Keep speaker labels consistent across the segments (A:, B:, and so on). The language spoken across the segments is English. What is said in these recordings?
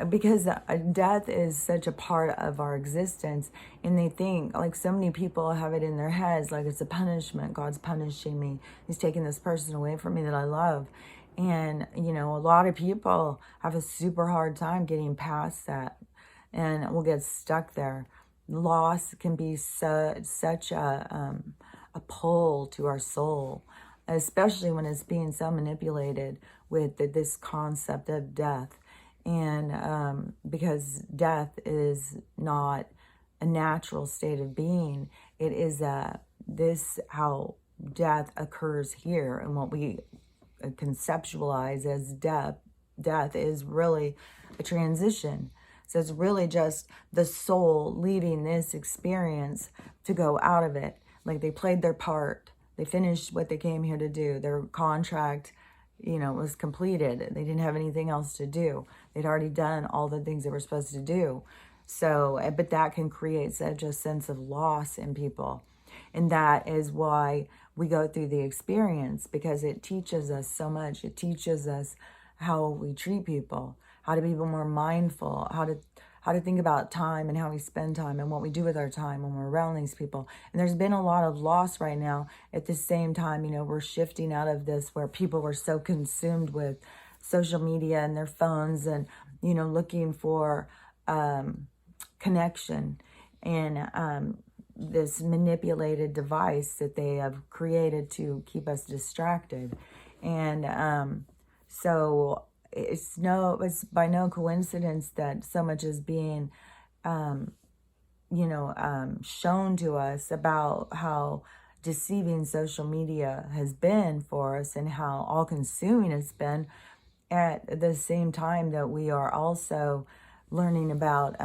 A: because death is such a part of our existence, and they think, like, so many people have it in their heads like it's a punishment. God's punishing me. He's taking this person away from me that I love. And a lot of people have a super hard time getting past that, and will get stuck there. Loss can be such a pull to our soul, especially when it's being so manipulated with this concept of death. And because death is not a natural state of being, it is how death occurs here, and what we conceptualize as death. Death is really a transition. So it's really just the soul leaving this experience to go out of it. Like, they played their part. They finished what they came here to do. Their contract, was completed. They didn't have anything else to do. They'd already done all the things they were supposed to do. So, but that can create such a sense of loss in people. And that is why we go through the experience, because it teaches us so much. It teaches us how we treat people, how to be more mindful, how to think about time and how we spend time and what we do with our time when we're around these people. And there's been a lot of loss right now. At the same time, we're shifting out of this where people were so consumed with social media and their phones and, looking for connection and this manipulated device that they have created to keep us distracted. And so it's by no coincidence that so much is being, shown to us about how deceiving social media has been for us and how all-consuming it's been, at the same time that we are also learning about,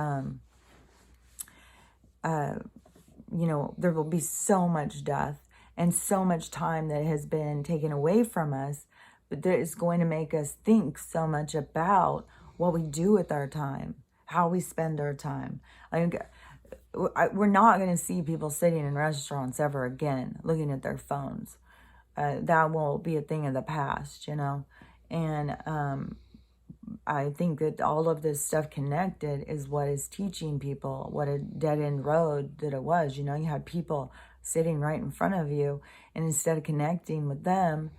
A: there will be so much death and so much time that has been taken away from us, but that is going to make us think so much about what we do with our time, how we spend our time. We're not going to see people sitting in restaurants ever again, looking at their phones. That will be a thing of the past, And I think that all of this stuff connected is what is teaching people what a dead-end road that it was. You had people sitting right in front of you, and instead of connecting with them,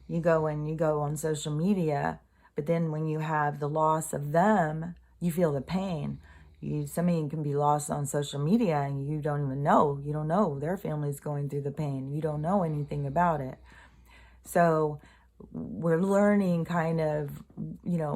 A: you go on social media. But then when you have the loss of them, you feel the pain. Somebody can be lost on social media and you don't even know. You don't know their family's going through the pain. You don't know anything about it. So we're learning kind of,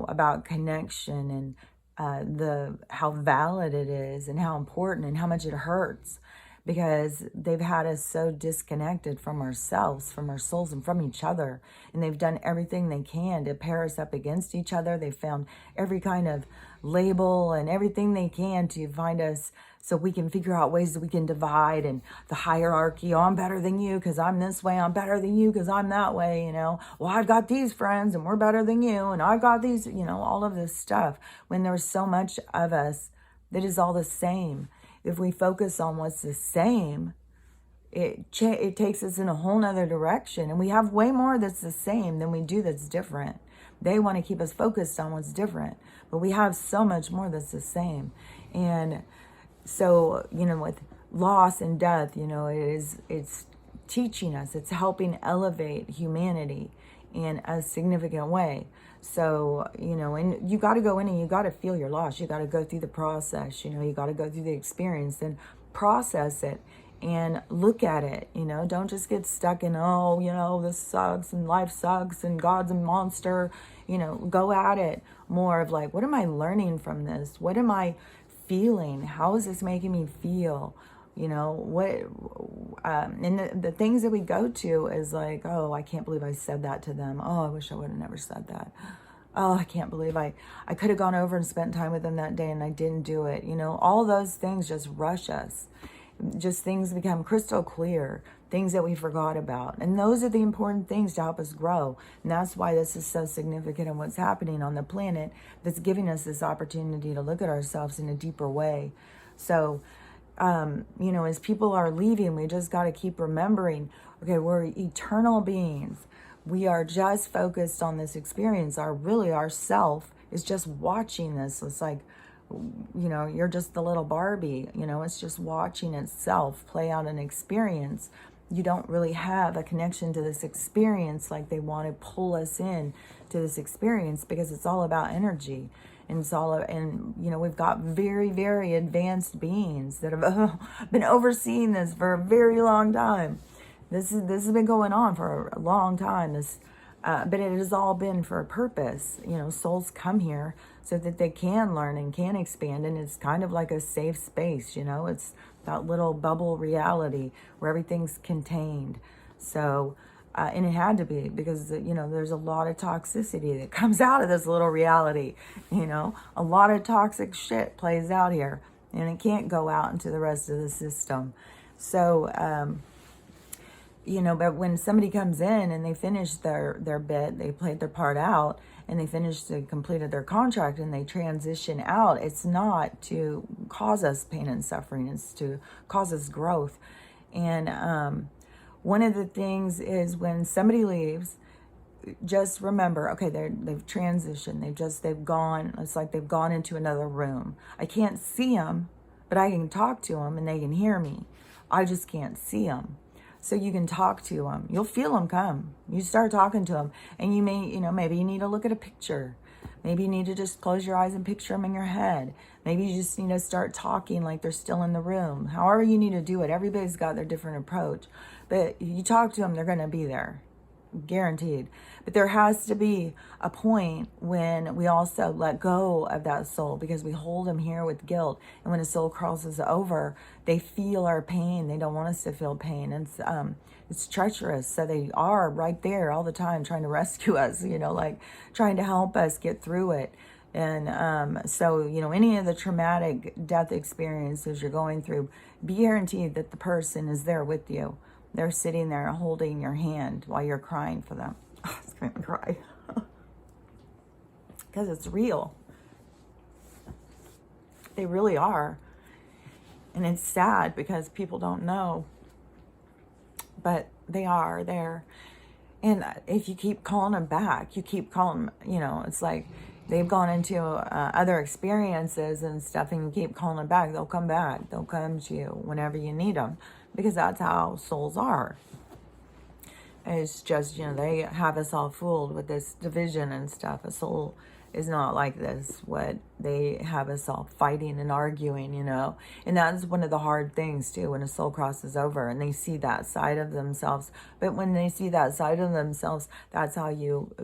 A: about connection and how valid it is and how important and how much it hurts, because they've had us so disconnected from ourselves, from our souls, and from each other. And they've done everything they can to pair us up against each other. They've found every kind of label and everything they can to find us so we can figure out ways that we can divide, and the hierarchy. Oh, I'm better than you because I'm this way. I'm better than you because I'm that way, Well, I've got these friends and we're better than you. And I've got these, all of this stuff. When there's so much of us that is all the same. If we focus on what's the same, it takes us in a whole nother direction. And we have way more that's the same than we do that's different. They want to keep us focused on what's different, but we have so much more that's the same. And so, with loss and death, it's teaching us, it's helping elevate humanity in a significant way. So, and you got to go in and you got to feel your loss. You got to go through the process, you got to go through the experience and process it and look at it, don't just get stuck in, this sucks and life sucks and God's a monster, go at it more of like, what am I learning from this? What am I feeling? How is this making me feel? And the things that we go to is like, oh, I can't believe I said that to them. Oh, I wish I would have never said that. Oh, I can't believe I could have gone over and spent time with them that day and I didn't do it. All those things just rush us. Just things become crystal clear, things that we forgot about. And those are the important things to help us grow. And that's why this is so significant in what's happening on the planet, that's giving us this opportunity to look at ourselves in a deeper way. So, as people are leaving, we just got to keep remembering, okay, we're eternal beings. We are just focused on this experience. Our self is just watching this. It's like, you're just the little Barbie, it's just watching itself play out an experience. You don't really have a connection to this experience like they want to pull us in to this experience, because it's all about energy. And we've got very, very advanced beings that have been overseeing this for a very long time. This has been going on for a long time. But it has all been for a purpose. Souls come here so that they can learn and can expand, and it's kind of like a safe space. It's that little bubble reality where everything's contained. So, and it had to be, because there's a lot of toxicity that comes out of this little reality. A lot of toxic shit plays out here, and it can't go out into the rest of the system. So, but when somebody comes in and they finish their bit, they played their part out, and they completed their contract, and they transition out, it's not to cause us pain and suffering, it's to cause us growth. And one of the things is, when somebody leaves, just remember, okay, they've transitioned, they've gone, it's like they've gone into another room. I can't see them, but I can talk to them and they can hear me. I just can't see them. So you can talk to them. You'll feel them come. You start talking to them, and you may, maybe you need to look at a picture. Maybe you need to just close your eyes and picture them in your head. Maybe you just need to start talking like they're still in the room. However you need to do it. Everybody's got their different approach. But you talk to them, they're going to be there. Guaranteed. But there has to be a point when we also let go of that soul, because we hold them here with guilt. And when a soul crosses over, they feel our pain. They don't want us to feel pain. And it's treacherous. So they are right there all the time trying to rescue us, like trying to help us get through it. And so, any of the traumatic death experiences you're going through, be guaranteed that the person is there with you. They're sitting there holding your hand while you're crying for them. Oh, it's going to cry. Because it's real. They really are. And it's sad because people don't know. But they are there. And if you keep calling them back, you keep calling them, it's like they've gone into other experiences and stuff, and you keep calling them back. They'll come back. They'll come to you whenever you need them. Because that's how souls are. It's just, they have us all fooled with this division and stuff. A soul is not like this. What they have us all fighting and arguing, And that's one of the hard things, too, when a soul crosses over and they see that side of themselves. But when they see that side of themselves, that's how you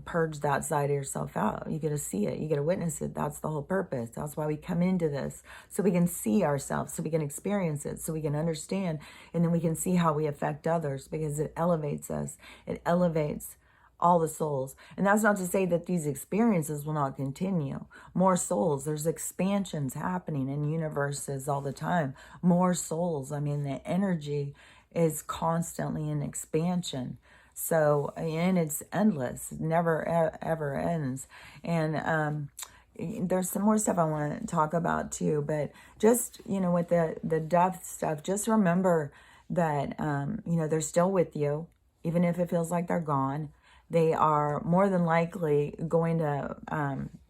A: purge that side of yourself out. You get to see it. You get to witness it. That's the whole purpose. That's why we come into this. So we can see ourselves, so we can experience it, so we can understand, and then we can see how we affect others, because it elevates us. It elevates all the souls. And that's not to say that these experiences will not continue. More souls. There's expansions happening in universes all the time. More souls. The energy is constantly in expansion. So, and it's endless. It never, ever ends. And there's some more stuff I want to talk about too. But just, with the death stuff, just remember that, they're still with you, even if it feels like they're gone. They are more than likely going to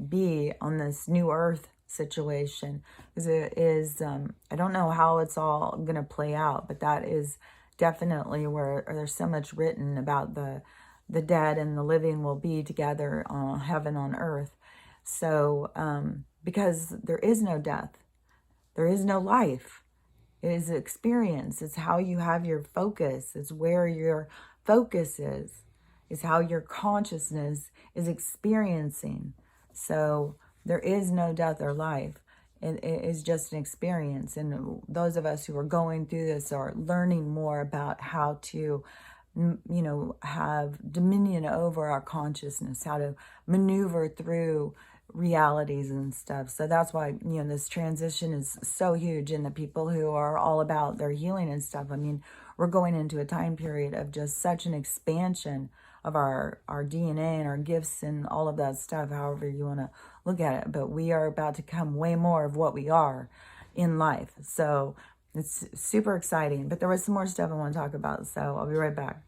A: be on this new earth situation, because it is, I don't know how it's all going to play out, but that is definitely where there's so much written about the dead and the living will be together on heaven on earth. So, because there is no death, there is no life. It is experience. It's how you have your focus. It's where your focus is how your consciousness is experiencing. So there is no death or life. It is just an experience. And those of us who are going through this are learning more about how to, have dominion over our consciousness, how to maneuver through realities and stuff. So that's why, this transition is so huge. And the people who are all about their healing and stuff, we're going into a time period of just such an expansion of our DNA and our gifts and all of that stuff, however you want to look at it. But we are about to come way more of what we are in life. So it's super exciting. But there was some more stuff I want to talk about. So I'll be right back.